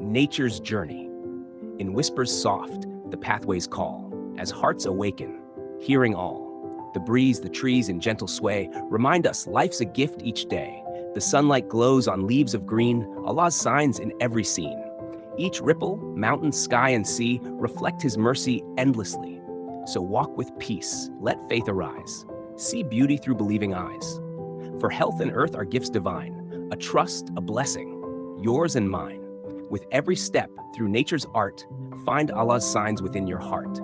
nature's journey. In whispers soft, the pathways call, as hearts awaken, hearing all. The breeze, the trees in gentle sway remind us life's a gift each day. The sunlight glows on leaves of green, Allah's signs in every scene. Each ripple, mountain, sky, and sea reflect His mercy endlessly. So walk with peace, let faith arise. See beauty through believing eyes. For health and earth are gifts divine, a trust, a blessing, yours and mine. With every step through nature's art, find Allah's signs within your heart.